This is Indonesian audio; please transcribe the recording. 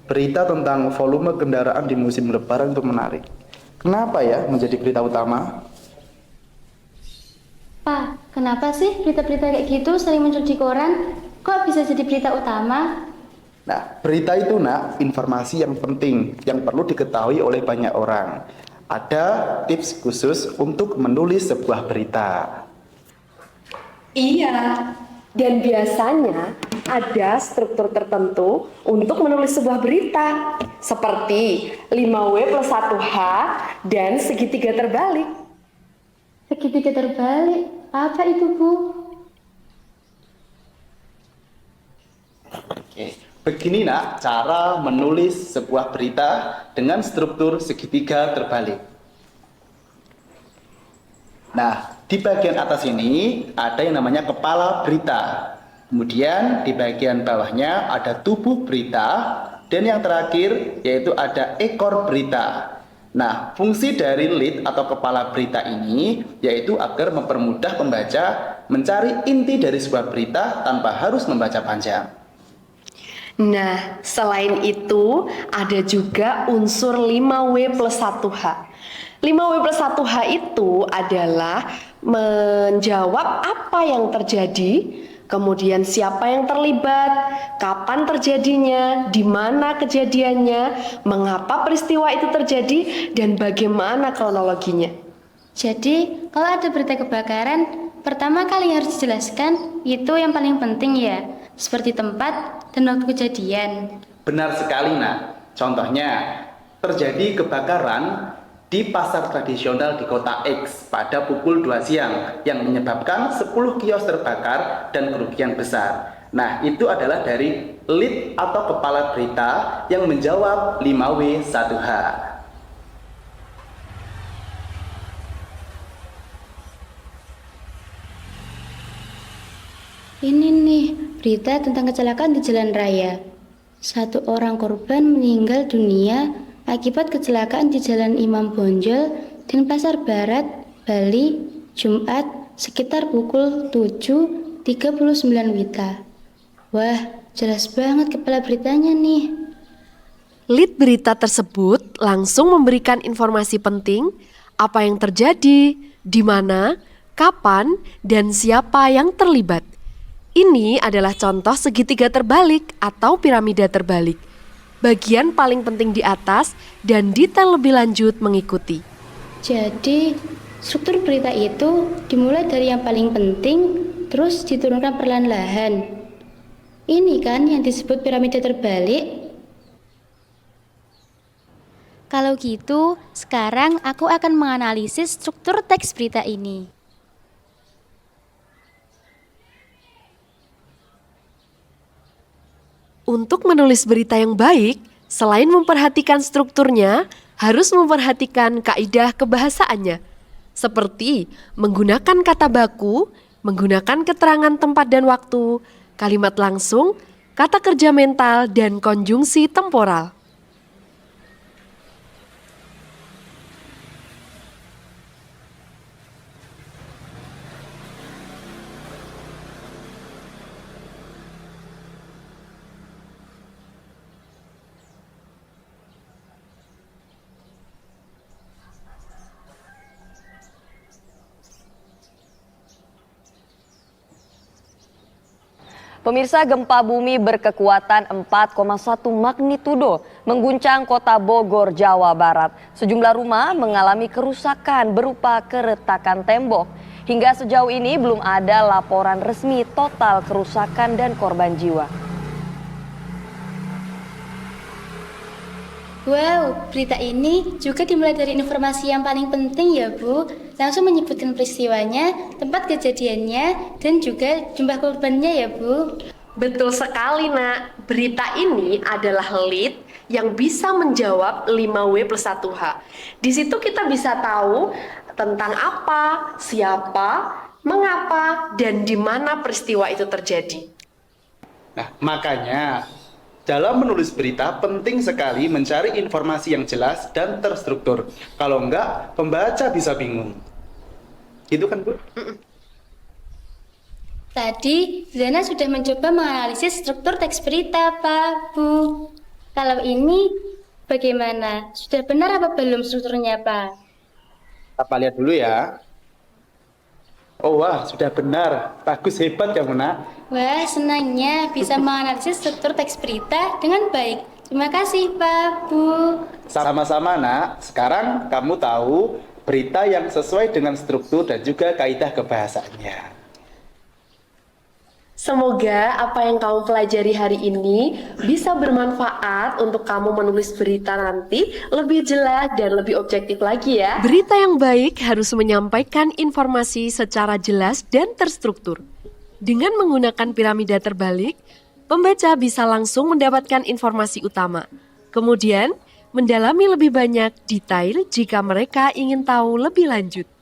Berita tentang volume kendaraan di musim lebaran itu menarik. Kenapa ya menjadi berita utama? Pak, kenapa sih berita-berita kayak gitu sering muncul di koran? Kok bisa jadi berita utama? Nah, berita itu informasi yang penting yang perlu diketahui oleh banyak orang. Ada tips khusus untuk menulis sebuah berita. Iya, dan biasanya ada struktur tertentu untuk menulis sebuah berita, seperti 5W plus 1H dan segitiga terbalik. Segitiga terbalik, apa itu, Bu? Oke. Begini cara menulis sebuah berita dengan struktur segitiga terbalik. Nah, di bagian atas ini ada yang namanya kepala berita. Kemudian di bagian bawahnya ada tubuh berita. Dan yang terakhir yaitu ada ekor berita. Nah, fungsi dari lead atau kepala berita ini yaitu agar mempermudah pembaca mencari inti dari sebuah berita tanpa harus membaca panjang. Nah, selain itu ada juga unsur 5W plus 1H. 5W plus 1H itu adalah menjawab apa yang terjadi, kemudian siapa yang terlibat, kapan terjadinya, di mana kejadiannya, mengapa peristiwa itu terjadi, dan bagaimana kronologinya. Jadi, kalau ada berita kebakaran, pertama kali yang harus dijelaskan itu yang paling penting ya, seperti tempat dan waktu kejadian. Benar sekali, Contohnya, terjadi kebakaran di pasar tradisional di kota X pada pukul 2 siang yang menyebabkan 10 kios terbakar dan kerugian besar. Nah, itu adalah dari lead atau kepala berita yang menjawab 5W1H. Ini nih, berita tentang kecelakaan di jalan raya. 1 orang korban meninggal dunia akibat kecelakaan di Jalan Imam Bonjol, Denpasar Barat, Bali, Jumat sekitar pukul 7.39 WITA. Wah, jelas banget kepala beritanya nih. Lead berita tersebut langsung memberikan informasi penting, apa yang terjadi, di mana, kapan, dan siapa yang terlibat. Ini adalah contoh segitiga terbalik atau piramida terbalik. Bagian paling penting di atas dan detail lebih lanjut mengikuti. Jadi, struktur berita itu dimulai dari yang paling penting, terus diturunkan perlahan-lahan. Ini kan yang disebut piramida terbalik. Kalau gitu, sekarang aku akan menganalisis struktur teks berita ini. Untuk menulis berita yang baik, selain memperhatikan strukturnya, harus memperhatikan kaidah kebahasaannya, seperti menggunakan kata baku, menggunakan keterangan tempat dan waktu, kalimat langsung, kata kerja mental, dan konjungsi temporal. Pemirsa, gempa bumi berkekuatan 4,1 magnitudo mengguncang kota Bogor, Jawa Barat. Sejumlah rumah mengalami kerusakan berupa keretakan tembok. Hingga sejauh ini belum ada laporan resmi total kerusakan dan korban jiwa. Wow, berita ini juga dimulai dari informasi yang paling penting ya, Bu. Langsung menyebutkan peristiwanya, tempat kejadiannya, dan juga jumlah korbannya ya, Bu. Betul sekali, Nak. Berita ini adalah lead yang bisa menjawab 5W plus 1H. Di situ kita bisa tahu tentang apa, siapa, mengapa, dan di mana peristiwa itu terjadi. Nah, makanya dalam menulis berita penting sekali mencari informasi yang jelas dan terstruktur. Kalau enggak, pembaca bisa bingung. Gitu kan, Bu? Tadi Zana sudah mencoba menganalisis struktur teks berita, Pak, Bu. Kalau ini bagaimana? Sudah benar apa belum strukturnya, Pak? Kita lihat dulu ya. Oh wah, sudah benar. Bagus, hebat kamu, Nak. Wah, senangnya bisa menganalisis struktur teks berita dengan baik. Terima kasih, Pak, Bu. Sama-sama, Nak. Sekarang kamu tahu berita yang sesuai dengan struktur dan juga kaidah kebahasaannya. Semoga apa yang kamu pelajari hari ini bisa bermanfaat untuk kamu menulis berita nanti lebih jelas dan lebih objektif lagi ya. Berita yang baik harus menyampaikan informasi secara jelas dan terstruktur. Dengan menggunakan piramida terbalik, pembaca bisa langsung mendapatkan informasi utama. Kemudian, mendalami lebih banyak detail jika mereka ingin tahu lebih lanjut.